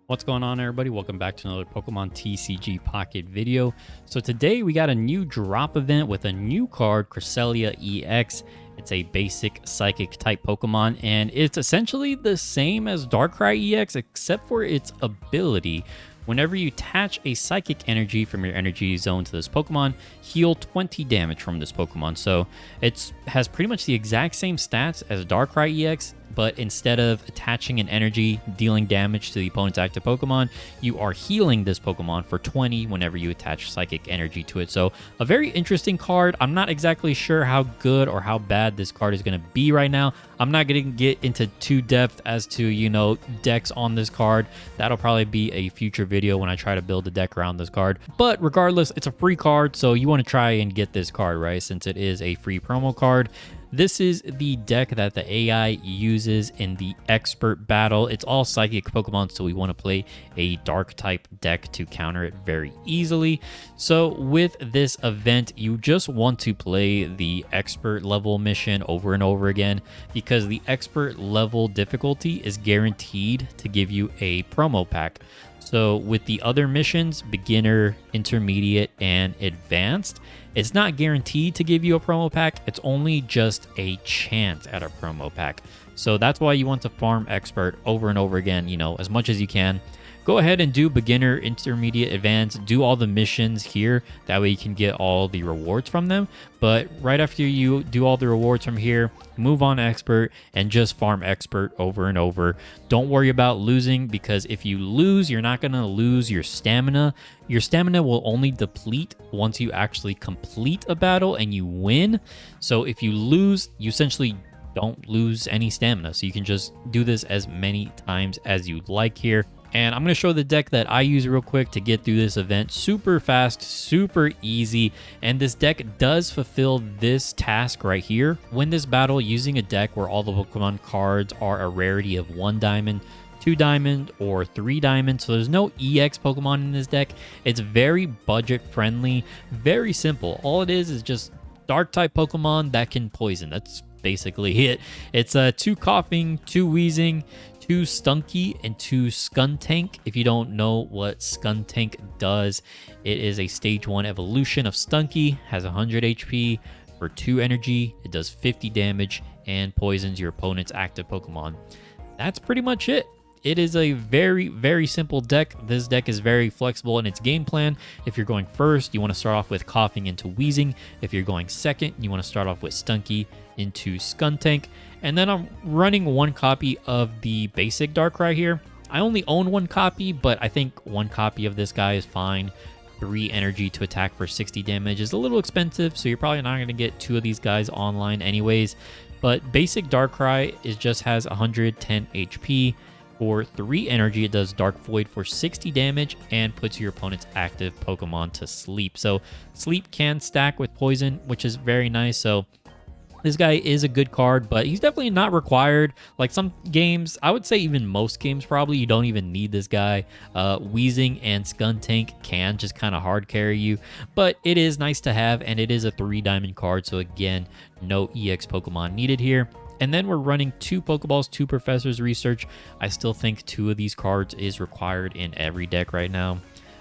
What's going on, everybody? Welcome back to another Pokemon TCG Pocket video. So today we got a new drop event with a new card, Cresselia EX. It's a basic psychic type Pokemon, and it's essentially the same as Darkrai EX, except for its ability. Whenever you attach a psychic energy from your energy zone to this Pokemon, heal 20 damage from this Pokemon. So it has pretty much the exact same stats as Darkrai EX, but instead of attaching an energy dealing damage to the opponent's active Pokemon, you are healing this Pokemon for 20 whenever you attach psychic energy to it. So a very interesting card. I'm not exactly sure how good or how bad this card is going to be right now. I'm not going to get into too depth as to, decks on this card. That'll probably be a future video when I try to build a deck around this card. But regardless, it's a free card, so you want to try and get this card, right? Since it is a free promo card. This is the deck that the AI uses in the expert battle. It's all psychic Pokemon, so we want to play a dark type deck to counter it very easily. So with this event, you just want to play the expert level mission over and over again, because the expert level difficulty is guaranteed to give you a promo pack. So with the other missions, beginner, intermediate, and advanced, it's not guaranteed to give you a promo pack. It's only just a chance at a promo pack. So that's why you want to farm expert over and over again, as much as you can. Go ahead and do beginner, intermediate, advanced, do all the missions here. That way you can get all the rewards from them. But right after you do all the rewards from here, move on expert and just farm expert over and over. Don't worry about losing, because if you lose, you're not going to lose your stamina. Your stamina will only deplete once you actually complete a battle and you win. So if you lose, you essentially don't lose any stamina. So you can just do this as many times as you like here. And I'm going to show the deck that I use real quick to get through this event. Super fast, super easy. And this deck does fulfill this task right here. Win this battle using a deck where all the Pokemon cards are a rarity of 1 diamond, 2 diamond, or 3 diamond. So there's no EX Pokemon in this deck. It's very budget friendly, very simple. All it is just dark type Pokemon that can poison. That's basically it. It's 2 Coughing, 2 Wheezing, 2 Stunky, and 2 Skuntank. If you don't know what Skuntank does, it is a stage 1 evolution of Stunky, has 100 HP for 2 energy. It does 50 damage and poisons your opponent's active Pokemon. That's pretty much it. It is a very, very simple deck. This deck is very flexible in its game plan. If you're going first, you want to start off with Coughing into Wheezing. If you're going second, you want to start off with Stunky into Skuntank. And then I'm running 1 copy of the basic Darkrai here. I only own 1 copy, but I think 1 copy of this guy is fine. 3 energy to attack for 60 damage is a little expensive, so you're probably not going to get 2 of these guys online anyways. But basic Darkrai just has 110 HP. For 3 energy, it does Dark Void for 60 damage and puts your opponent's active Pokemon to sleep. So sleep can stack with poison, which is very nice. So this guy is a good card, but he's definitely not required. Like some games, I would say even most games probably, you don't even need this guy. Wheezing and Skuntank can just kind of hard carry you, but it is nice to have, and it is a 3 diamond card. So again, no EX Pokemon needed here. And then we're running 2 Pokeballs, 2 Professor's Research. I still think 2 of these cards is required in every deck right now.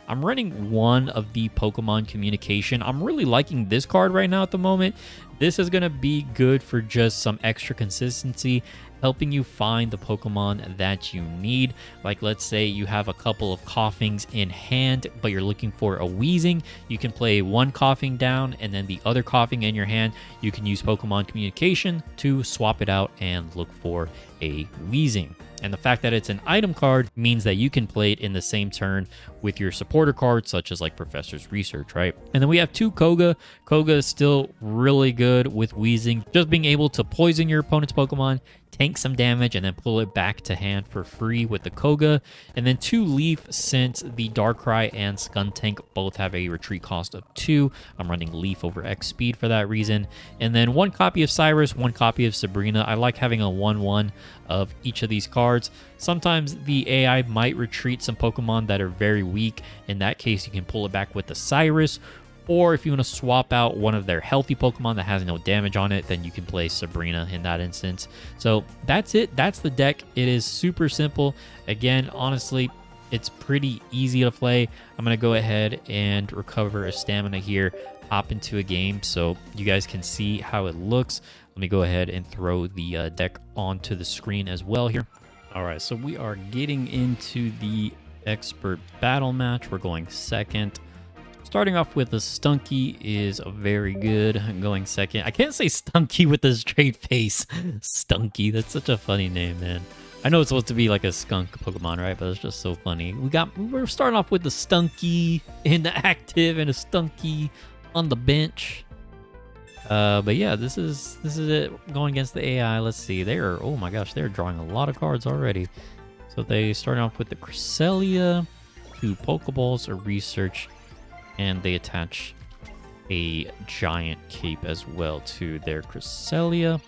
I'm running 1 of the Pokemon Communication. I'm really liking this card right now at the moment. This is going to be good for just some extra consistency, helping you find the Pokemon that you need. Like, let's say you have a couple of Coughings in hand, but you're looking for a Wheezing. You can play 1 Coughing down, and then the other Coughing in your hand, you can use Pokemon Communication to swap it out and look for a Wheezing. And the fact that it's an item card means that you can play it in the same turn with your supporter cards, such as like Professor's Research, right? And then we have 2 Koga. Koga is still really good with Wheezing. Just being able to poison your opponent's Pokemon, tank some damage, and then pull it back to hand for free with the Koga. And then 2 Leaf, since the Darkrai and Skuntank both have a retreat cost of 2. I'm running Leaf over X speed for that reason. And then 1 copy of Cyrus, 1 copy of Sabrina. I like having a 1/1 of each of these cards. Sometimes the AI might retreat some Pokemon that are very weak. In that case, you can pull it back with the Cyrus, Or if you want to swap out one of their healthy Pokemon that has no damage on it, then you can play Sabrina in that instance. So that's it. That's the deck. It is super simple. Again, honestly, It's pretty easy to play. I'm going to go ahead and recover a stamina here, hop into a game so you guys can see how it looks. Let me go ahead and throw the deck onto the screen as well here. All right, so we are getting into the expert battle match. We're going second. Starting off with the Stunky is very good. I'm going second. I can't say Stunky with a straight face. Stunky, that's such a funny name, man. I know it's supposed to be like a skunk Pokemon, right? But it's just so funny. We're starting off with the Stunky in the active and a Stunky on the bench. But yeah, this is it going against the AI. Let's see. Oh my gosh, they're drawing a lot of cards already. So they start off with the Cresselia, 2 Pokeballs, a research, and they attach a giant cape as well to their Cresselia.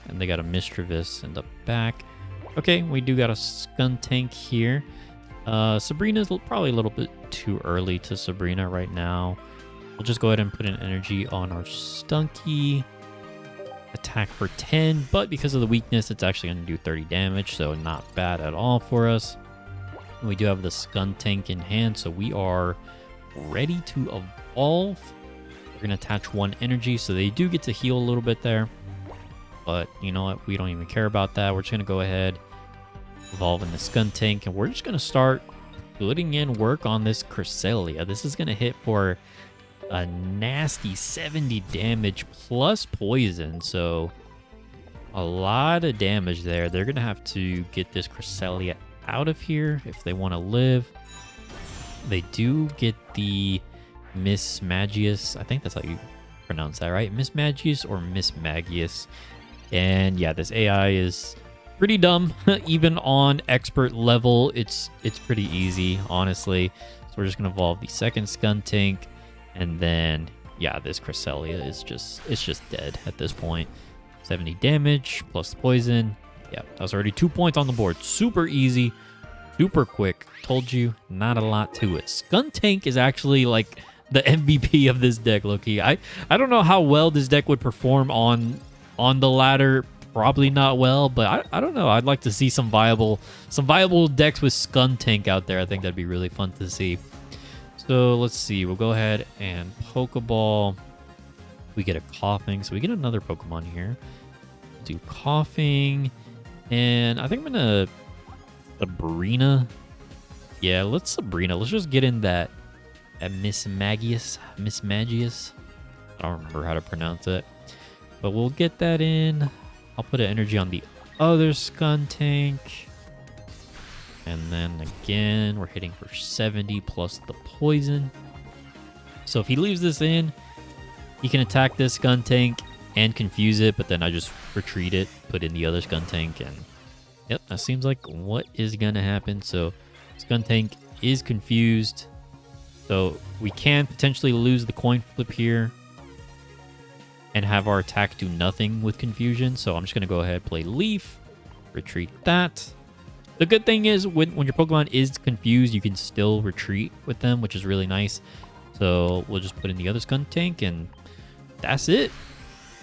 And they got a Mischievous in the back. Okay, we do got a Skuntank here. Sabrina's probably a little bit too early to Sabrina right now. We'll just go ahead and put an energy on our Stunky. Attack for 10, but because of the weakness, it's actually going to do 30 damage, so not bad at all for us. And we do have the Skuntank in hand, so we are ready to evolve. We're going to attach 1 energy, so they do get to heal a little bit there. But you know what? We don't even care about that. We're just going to go ahead, evolve in the Skuntank, and we're just going to start putting in work on this Cresselia. This is going to hit for a nasty 70 damage plus poison, so a lot of damage there. They're gonna have to get this Cresselia out of here if they want to live. They do get the Miss Magius. I think that's how you pronounce that, right? Miss Magius or Miss Magius. And yeah, this AI is pretty dumb. Even on expert level, it's pretty easy, honestly. So we're just gonna evolve the second Skuntank. And then, yeah, this Cresselia is just dead at this point. 70 damage plus the poison. Yeah, that was already 2 points on the board. Super easy, super quick. Told you, not a lot to it. Skuntank is actually like the MVP of this deck, Loki. I don't know how well this deck would perform on the ladder. Probably not well, but I don't know. I'd like to see some viable decks with Skuntank out there. I think that'd be really fun to see. So let's see. We'll go ahead and Pokeball. We get a Coughing. So we get another Pokemon here. Do Coughing. And I think I'm going to Sabrina. Yeah, let's Sabrina. Let's just get in that Miss Magius. Miss Magius. I don't remember how to pronounce it. But we'll get that in. I'll put an energy on the other Skuntank. And then again, we're hitting for 70 plus the poison. So if he leaves this in, he can attack this Skuntank and confuse it, but then I just retreat it, put in the other Skuntank, and yep, that seems like what is going to happen. So Skuntank is confused. So we can potentially lose the coin flip here and have our attack do nothing with confusion. So I'm just going to go ahead, play Leaf, retreat that. The good thing is when your Pokemon is confused, you can still retreat with them, which is really nice. So we'll just put in the other Skuntank, and that's it.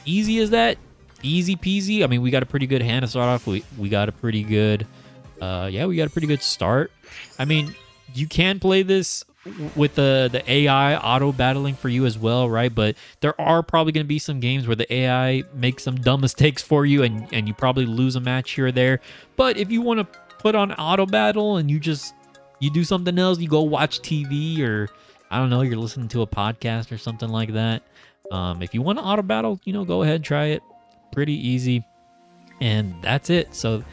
Easy as that. Easy peasy. I mean, we got a pretty good hand to start off. We got a pretty good, yeah, we got a pretty good start. I mean, you can play this with the AI auto battling for you as well, right? But there are probably going to be some games where the AI makes some dumb mistakes for you, and you probably lose a match here or there. But if you want to put on auto battle and you do something else, you go watch TV, or I don't know, you're listening to a podcast or something like that. If you want to auto battle, you know, go ahead, try it. Pretty easy. And that's it. So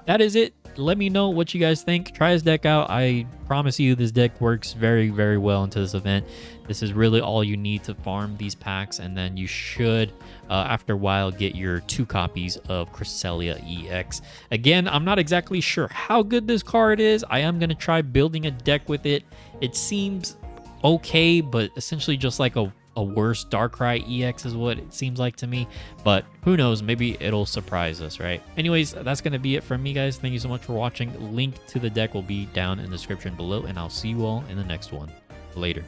that is it. Let me know what you guys think. Try this deck out. I promise you this deck works very, very well into this event. This is really all you need to farm these packs, and then you should, after a while, get your 2 copies of Cresselia EX. Again, I'm not exactly sure how good this card is. I am going to try building a deck with it. It seems okay, but essentially just like a worse Darkrai EX is what it seems like to me. But who knows? Maybe it'll surprise us, right? Anyways, that's going to be it from me, guys. Thank you so much for watching. Link to the deck will be down in the description below, and I'll see you all in the next one. Later.